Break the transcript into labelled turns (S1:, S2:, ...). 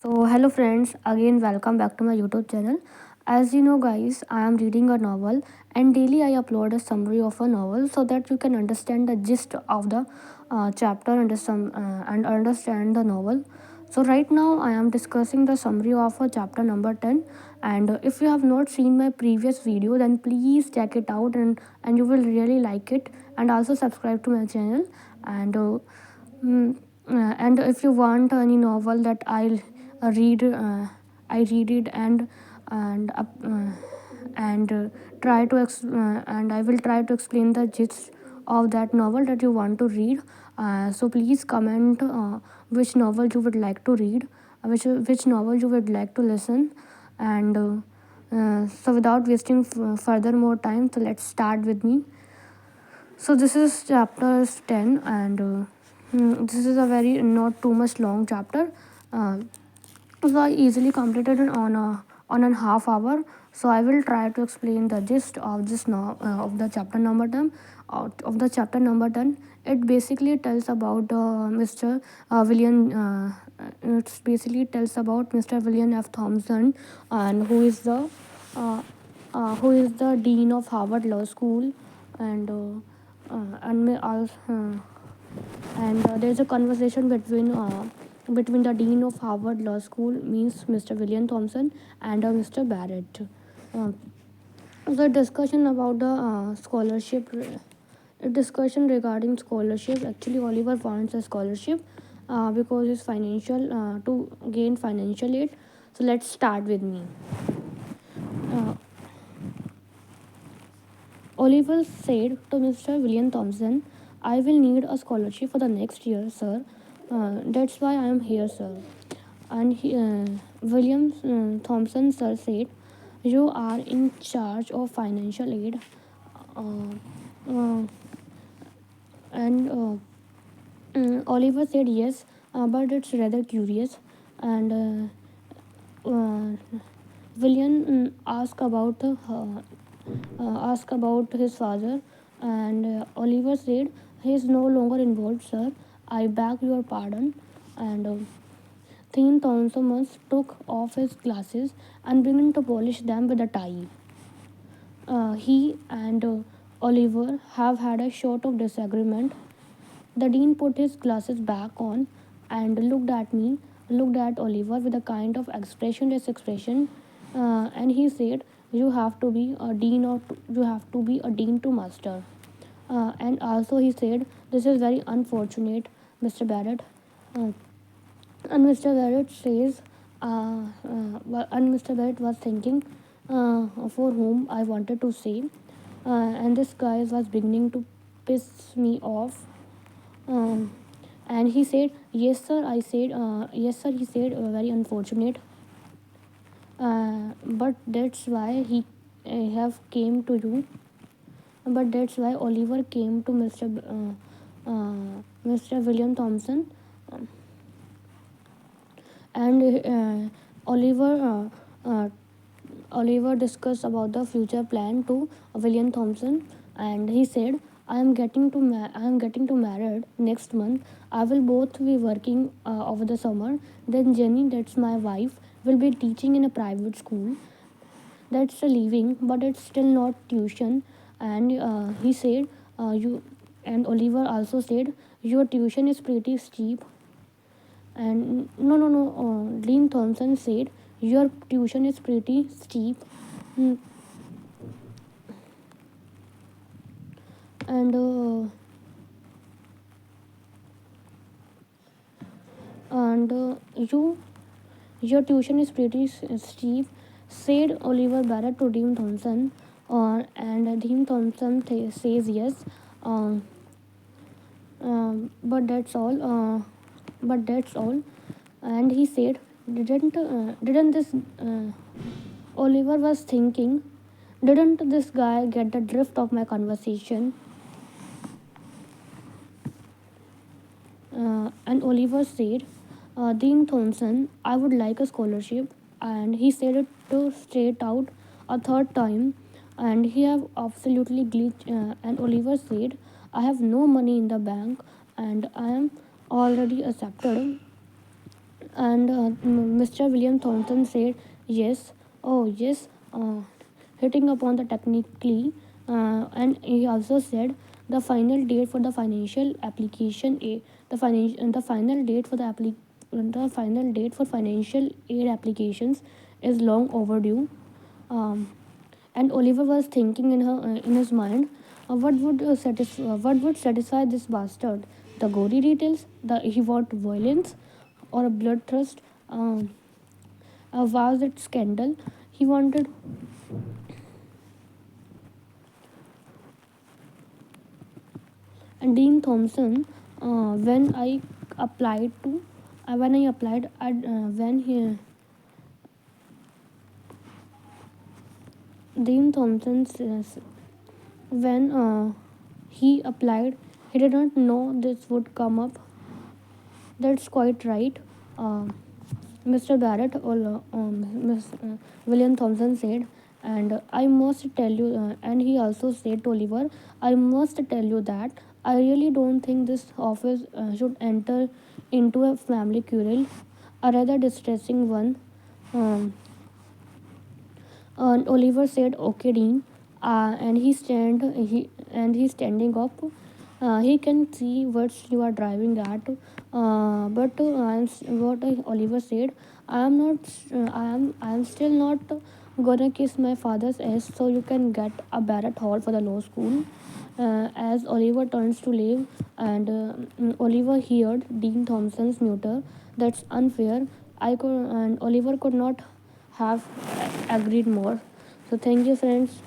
S1: So, hello friends, again welcome back to my YouTube channel. As you know, guys, I am reading a novel and daily I upload a summary of a novel so that you can understand the gist of the chapter and understand the novel. So, right now I am discussing the summary of chapter number 10. And if you have not seen my previous video, then please check it out and you will really like it. And also subscribe to my channel. And mm, and if you want any novel that read I read it and and try to and I will try to explain the gist of that novel that you want to read. So please comment which novel you would like to read, which novel you would like to listen. And so without wasting further more time, so let's start with me. So this is chapter 10, and this is a very not too much long chapter. Uh, so I easily completed it on a half hour. So I will try to explain the gist of this of the chapter number 10. Of the chapter number 10, it basically tells about Mr. William. It basically tells about Mr. William F. Thompson, and uh, who is the dean of Harvard Law School, and and may also and there's a conversation between the dean of Harvard Law School, means Mr. William Thompson, and Mr. Barrett. Uh, the discussion about the scholarship, discussion regarding scholarship. Actually, Oliver wants a scholarship because his financial to gain financial aid. So let's start with me. Uh, Oliver said to Mr. William Thompson, I will need a scholarship for the next year, sir. That's why I am here, sir. And William Thompson, sir, said, you are in charge of financial aid. Uh, uh, and Oliver said, yes, but it's rather curious. And William asked about his father, and Oliver said, he is no longer involved, sir. I beg your pardon. And Thane Thomas took off his glasses and began to polish them with a tie. He and Oliver have had a sort of disagreement. The dean put his glasses back on and looked at Oliver with a kind of expressionless expression, and he said, "You have to be a dean, or you have to be a dean to master." And also he said, "This is very unfortunate, Mr. Barrett." Uh, and Mr. Barrett says, and Mr. Barrett was thinking, for whom I wanted to say, and this guy was beginning to piss me off. Um, and he said, yes, sir. I said, yes, sir. He said, very unfortunate. But that's why he have came to you. But that's why Oliver came to Mr. William Thompson, and Oliver Oliver discussed about the future plan to William Thompson, and he said, I am getting to married next month. I will both be working over the summer. Then Jenny, that's my wife, will be teaching in a private school. That's a living, but it's still not tuition." And he said, "You." And Oliver also said, "Your tuition is pretty steep." And no. Dean Thompson said, "Your tuition is pretty steep." Mm, and and you your tuition is pretty steep, said Oliver Barrett to Dean Thompson. And Dean Thompson says yes. Um, but that's all. But that's all. And he said, didn't this Oliver was thinking, didn't this guy get the drift of my conversation? And Oliver said, Dean Thompson, I would like a scholarship. And he said it to straight out a third time. And he have absolutely glitched. And Oliver said, I have no money in the bank and I am already accepted. And Mr. William Thornton said, yes, oh, yes, hitting upon the technically. And he also said, the final date for the financial application, the final date for the final date for financial aid applications is long overdue. Um, and Oliver was thinking in his mind, what would satisfy this bastard? The gory details, the he want violence, or a bloodthirst, um, a vast scandal. He wanted. And Dean Thompson, when I applied to, when I applied, when he Dean Thompson says, when he applied, he did not know this would come up. That's quite right. Mr. Barrett, or Miss William Thompson said, and I must tell you, and he also said to Oliver, I must tell you that I really don't think this office should enter into a family quarrel, a rather distressing one. Um, and Oliver said, "Okay, Dean," and he's standing up. He can see what you are driving at. But what Oliver said, I am still not gonna kiss my father's ass so you can get a Barrett Hall for the law school. As Oliver turns to leave, and Oliver heard Dean Thompson's mutter. That's unfair. And Oliver could not have agreed more. So thank you, friends.